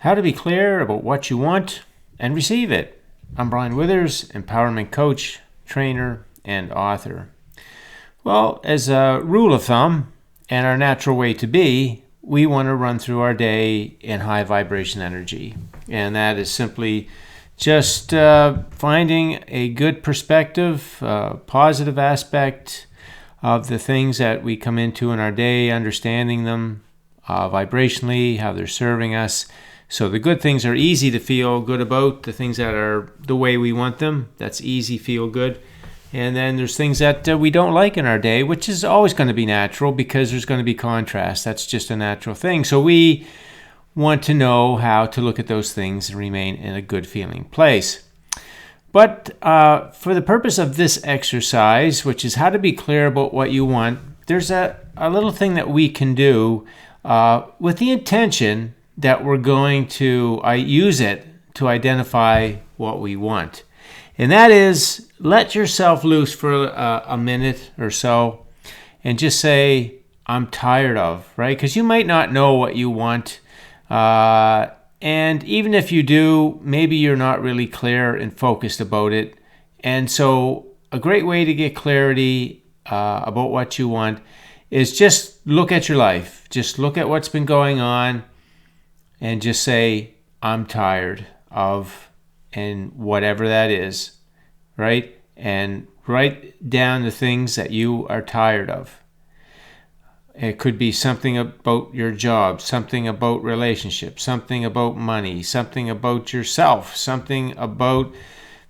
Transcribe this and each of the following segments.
How to be clear about what you want and receive it. I'm Brian Withers, empowerment coach, trainer, and author. Well, as a rule of thumb and our natural way to be, we want to run through our day in high vibration energy. And that is simply just finding a good perspective, positive aspect of the things that we come into in our day, understanding them vibrationally, how they're serving us. So the good things are easy to feel good about. The things that are the way we want them, that's easy, feel good. And then there's things that we don't like in our day, which is always going to be natural because there's going to be contrast. That's just a natural thing. So we want to know how to look at those things and remain in a good feeling place. But for the purpose of this exercise, which is how to be clear about what you want, there's a little thing that we can do with the intention that we're going to use it to identify what we want. And that is, let yourself loose for a minute or so and just say, I'm tired of, right? Because you might not know what you want. And even if you do, maybe you're not really clear and focused about it. And so a great way to get clarity about what you want is just look at your life. Just look at what's been going on and just say, I'm tired of, and whatever that is, right? And write down the things that you are tired of. It could be something about your job, something about relationships, something about money, something about yourself, something about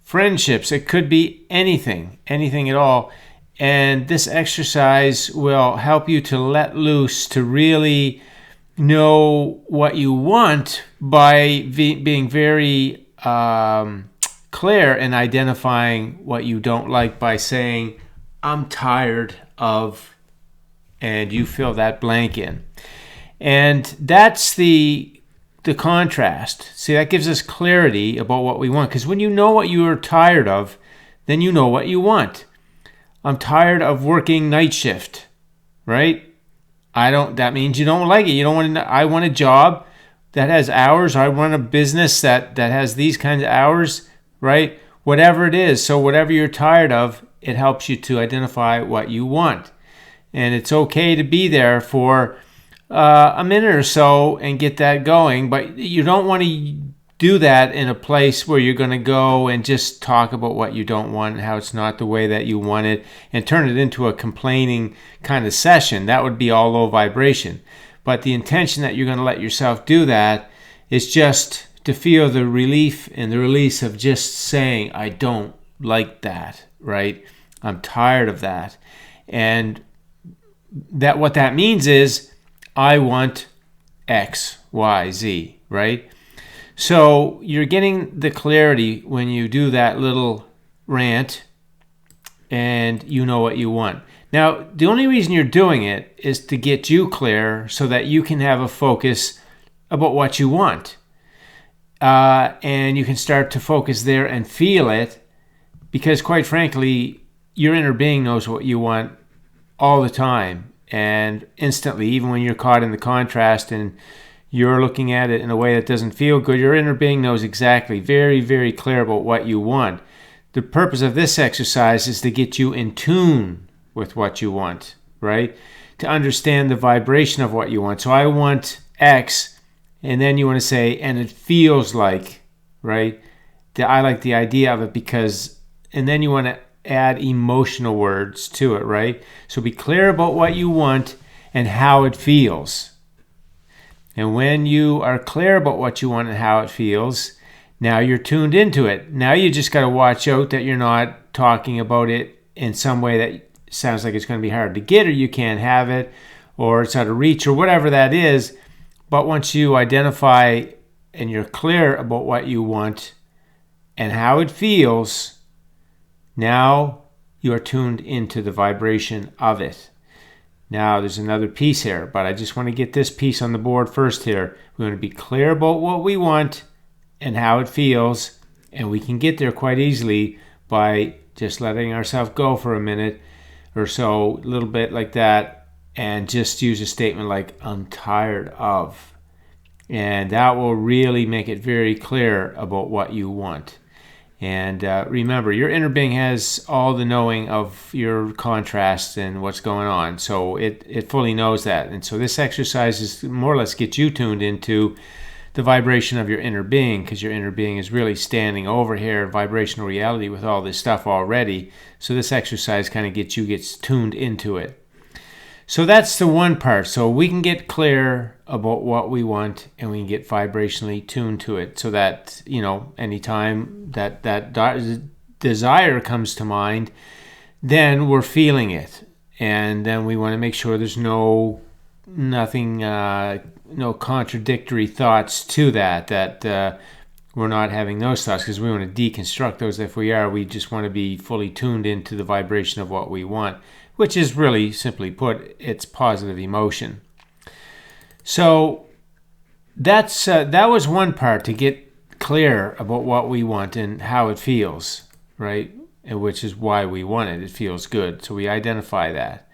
friendships. It could be anything at all. And this exercise will help you to let loose, to really know what you want by being very clear and identifying what you don't like by saying, I'm tired of, and you fill that blank in. And that's the contrast. See, that gives us clarity about what we want. Because when you know what you are tired of, then you know what you want. I'm tired of working night shift, right? That means you don't like it. You don't want to, I want a job that has hours. I want a business that has these kinds of hours, right? Whatever it is. So whatever you're tired of, it helps you to identify what you want. And it's okay to be there for a minute or so and get that going. But you don't want to do that in a place where you're going to go and just talk about what you don't want and how it's not the way that you want it and turn it into a complaining kind of session. That would be all low vibration. But the intention that you're going to let yourself do that is just to feel the relief and the release of just saying, I don't like that, right? I'm tired of that. And that what that means is I want X, Y, Z, right? So you're getting the clarity when you do that little rant and you know what you want. Now, the only reason you're doing it is to get you clear so that you can have a focus about what you want. And you can start to focus there and feel it because, quite frankly, your inner being knows what you want all the time and instantly, even when you're caught in the contrast and you're looking at it in a way that doesn't feel good, your inner being knows exactly, very, very clear about what you want. The purpose of this exercise is to get you in tune with what you want, right? To understand the vibration of what you want. So I want X, and then you want to say, and it feels like, right? I like the idea of it because, and then you want to add emotional words to it, right? So be clear about what you want and how it feels. And when you are clear about what you want and how it feels, now you're tuned into it. Now you just got to watch out that you're not talking about it in some way that sounds like it's going to be hard to get or you can't have it or it's out of reach or whatever that is. But once you identify and you're clear about what you want and how it feels, now you are tuned into the vibration of it. Now, there's another piece here, but I just want to get this piece on the board first here. We want to be clear about what we want and how it feels, and we can get there quite easily by just letting ourselves go for a minute or so, a little bit like that, and just use a statement like, I'm tired of. And that will really make it very clear about what you want. And remember, your inner being has all the knowing of your contrast and what's going on. So it fully knows that. And so this exercise is more or less get you tuned into the vibration of your inner being, because your inner being is really standing over here in vibrational reality with all this stuff already. So this exercise kind of gets tuned into it. So that's the one part. So we can get clear about what we want, and we can get vibrationally tuned to it, so that, anytime that desire comes to mind, then we're feeling it. And then we want to make sure there's no contradictory thoughts to that we're not having those thoughts, because we want to deconstruct those. If we are, we just want to be fully tuned into the vibration of what we want, which is really, simply put, it's positive emotion. So that was one part, to get clear about what we want and how it feels, right? And which is why we want it. It feels good. So we identify that.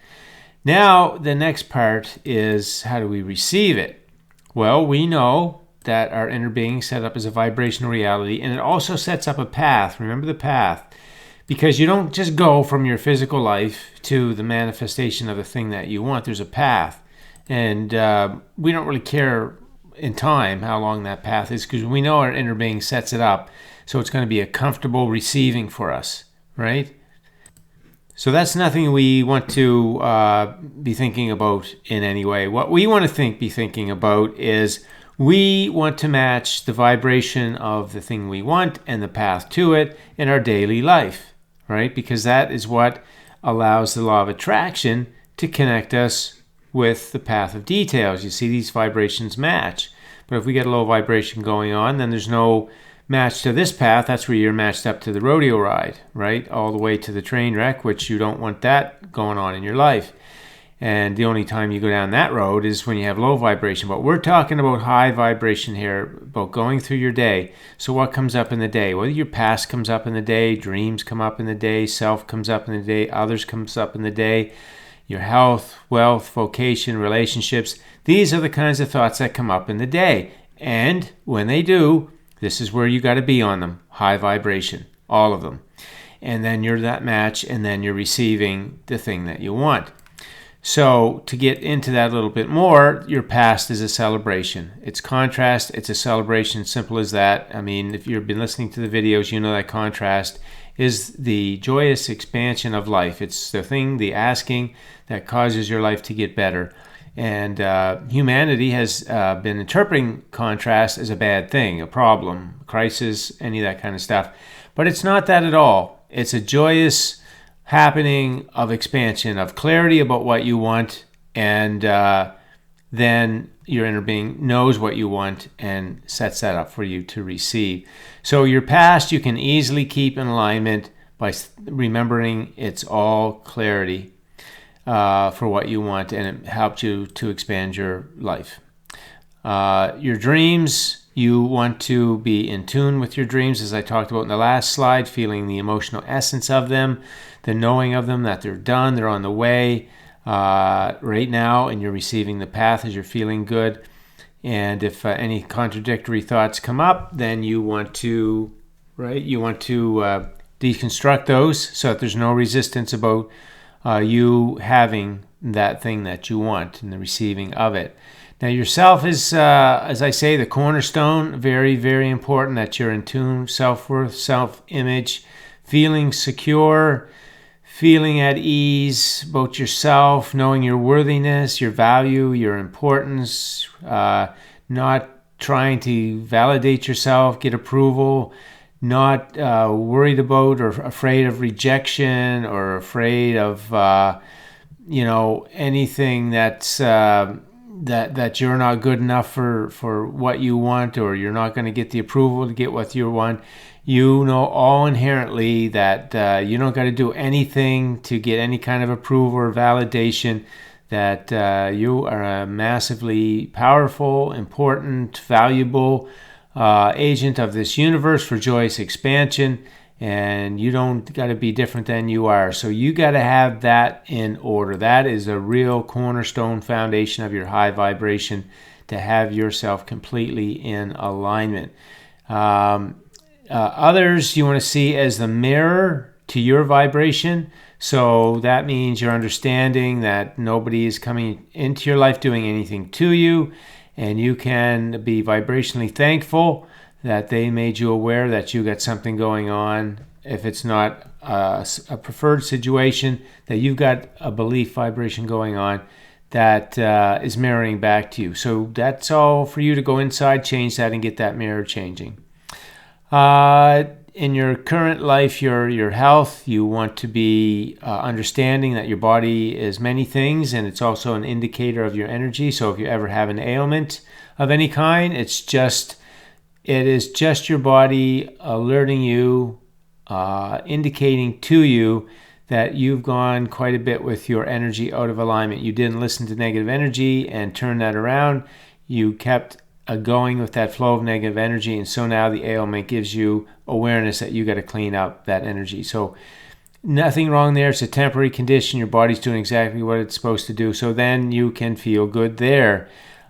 Now, the next part is, how do we receive it? Well, we know that our inner being is set up as a vibrational reality, and it also sets up a path. Remember the path. Because you don't just go from your physical life to the manifestation of the thing that you want. There's a path. And we don't really care in time how long that path is, because we know our inner being sets it up. So it's going to be a comfortable receiving for us, right? So that's nothing we want to be thinking about in any way. What we want to be thinking about is, we want to match the vibration of the thing we want and the path to it in our daily life. Right? Because that is what allows the law of attraction to connect us with the path of details. You see, these vibrations match. But if we get a low vibration going on, then there's no match to this path. That's where you're matched up to the rodeo ride, right? All the way to the train wreck, which you don't want that going on in your life. And the only time you go down that road is when you have low vibration. But we're talking about high vibration here, about going through your day. So what comes up in the day? Well, your past comes up in the day, dreams come up in the day, self comes up in the day, others comes up in the day, your health, wealth, vocation, relationships. These are the kinds of thoughts that come up in the day. And when they do, this is where you got to be on them. High vibration, all of them. And then you're that match, and then you're receiving the thing that you want. So to get into that a little bit more, your past is a celebration. It's contrast, it's a celebration, simple as that. I mean, if you've been listening to the videos, you know that contrast is the joyous expansion of life. It's the thing, the asking, that causes your life to get better. And humanity has been interpreting contrast as a bad thing, a problem, a crisis, any of that kind of stuff. But it's not that at all. It's a joyous happening of expansion, of clarity about what you want, and then your inner being knows what you want and sets that up for you to receive. So your past you can easily keep in alignment by remembering it's all clarity for what you want, and it helps you to expand your life. Your dreams, you want to be in tune with your dreams, as I talked about in the last slide, feeling the emotional essence of them, the knowing of them, that they're done, they're on the way right now, and you're receiving the path as you're feeling good. And if any contradictory thoughts come up, then you want to deconstruct those so that there's no resistance about you having that thing that you want and the receiving of it. Now, yourself is, as I say, the cornerstone. Very, very important that you're in tune, self-worth, self-image, feeling secure, feeling at ease about yourself, knowing your worthiness, your value, your importance, not trying to validate yourself, get approval, not worried about or afraid of rejection or afraid of anything that's that you're not good enough for what you want, or you're not going to get the approval to get what you want. You know all inherently that you don't got to do anything to get any kind of approval or validation, that you are a massively powerful, important, valuable agent of this universe for joyous expansion, and you don't got to be different than you are. So you got to have that in order. That is a real cornerstone foundation of your high vibration to have yourself completely in alignment. Others you want to see as the mirror to your vibration. So that means you're understanding that nobody is coming into your life doing anything to you, and you can be vibrationally thankful that they made you aware that you got something going on. If it's not a preferred situation, that you've got a belief vibration going on that is mirroring back to you. So that's all for you to go inside, change that, and get that mirror changing. In your current life, your health, you want to be understanding that your body is many things, and it's also an indicator of your energy. So if you ever have an ailment of any kind, it is just your body alerting you, indicating to you that you've gone quite a bit with your energy out of alignment. You didn't listen to negative energy and turn that around. You kept going with that flow of negative energy, and so now the ailment gives you awareness that you got to clean up that energy. So nothing wrong there. It's a temporary condition. Your body's doing exactly what it's supposed to do. So then you can feel good there.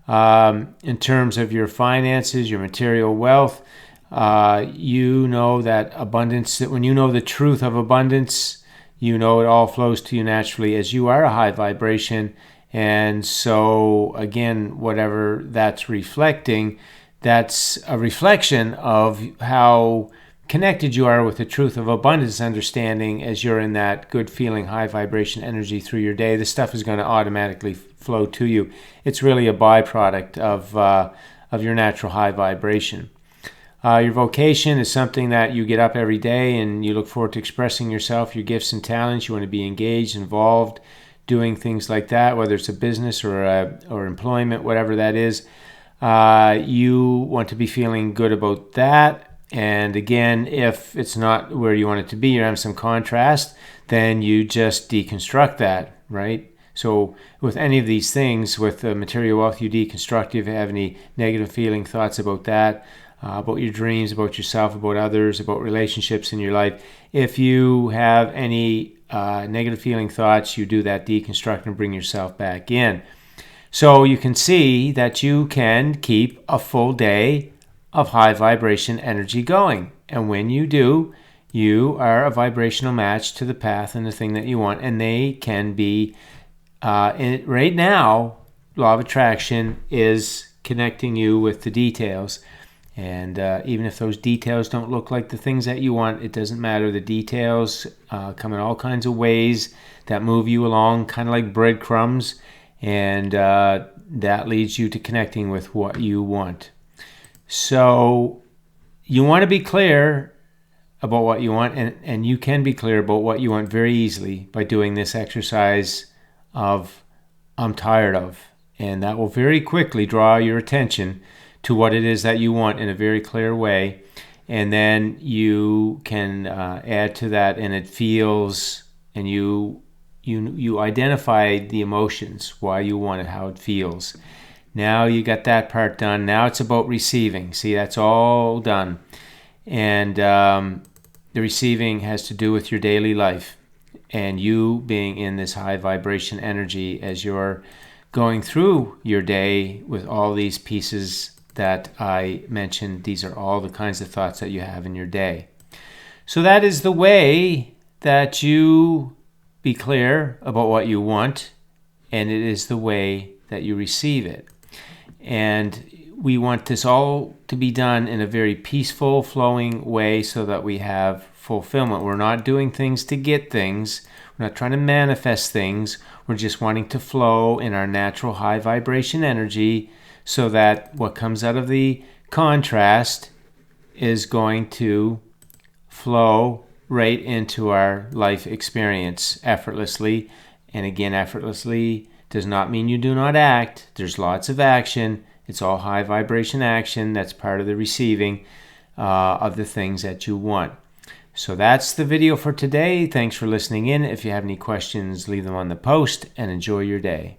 In terms of your finances, your material wealth, you know that abundance, that when you know the truth of abundance, you know it all flows to you naturally as you are a high vibration. And so again, whatever that's reflecting, that's a reflection of how connected you are with the truth of abundance understanding as you're in that good feeling, high vibration energy through your day. This stuff is going to automatically flow to you. It's really a byproduct of your natural high vibration. Your vocation is something that you get up every day and you look forward to expressing yourself, your gifts and talents. You want to be engaged, involved, doing things like that, whether it's a business or employment, whatever that is. You want to be feeling good about that. And again, if it's not where you want it to be, you're having some contrast, then you just deconstruct that, right? So with any of these things, with the material wealth, you deconstruct. If you have any negative feeling thoughts about that, about your dreams, about yourself, about others, about relationships in your life, if you have any negative feeling thoughts, you do that deconstruct and bring yourself back in. So you can see that you can keep a full day of high vibration energy going. And when you do, you are a vibrational match to the path and the thing that you want. And they can be, right now, law of attraction is connecting you with the details. And even if those details don't look like the things that you want, it doesn't matter. The details come in all kinds of ways that move you along, kind of like breadcrumbs. And that leads you to connecting with what you want. So you want to be clear about what you want, and you can be clear about what you want very easily by doing this exercise of I'm tired of. And that will very quickly draw your attention to what it is that you want in a very clear way. And then you can add to that, and it feels, and you identify the emotions, why you want it, how it feels. Now you got that part done. Now it's about receiving. See, that's all done. And the receiving has to do with your daily life and you being in this high vibration energy as you're going through your day with all these pieces that I mentioned. These are all the kinds of thoughts that you have in your day. So that is the way that you be clear about what you want, and it is the way that you receive it. And we want this all to be done in a very peaceful, flowing way so that we have fulfillment. We're not doing things to get things. We're not trying to manifest things. We're just wanting to flow in our natural high vibration energy so that what comes out of the contrast is going to flow right into our life experience effortlessly. And again, effortlessly does not mean you do not act. There's lots of action. It's all high vibration action. That's part of the receiving of the things that you want. So that's the video for today. Thanks for listening in. If you have any questions, leave them on the post and enjoy your day.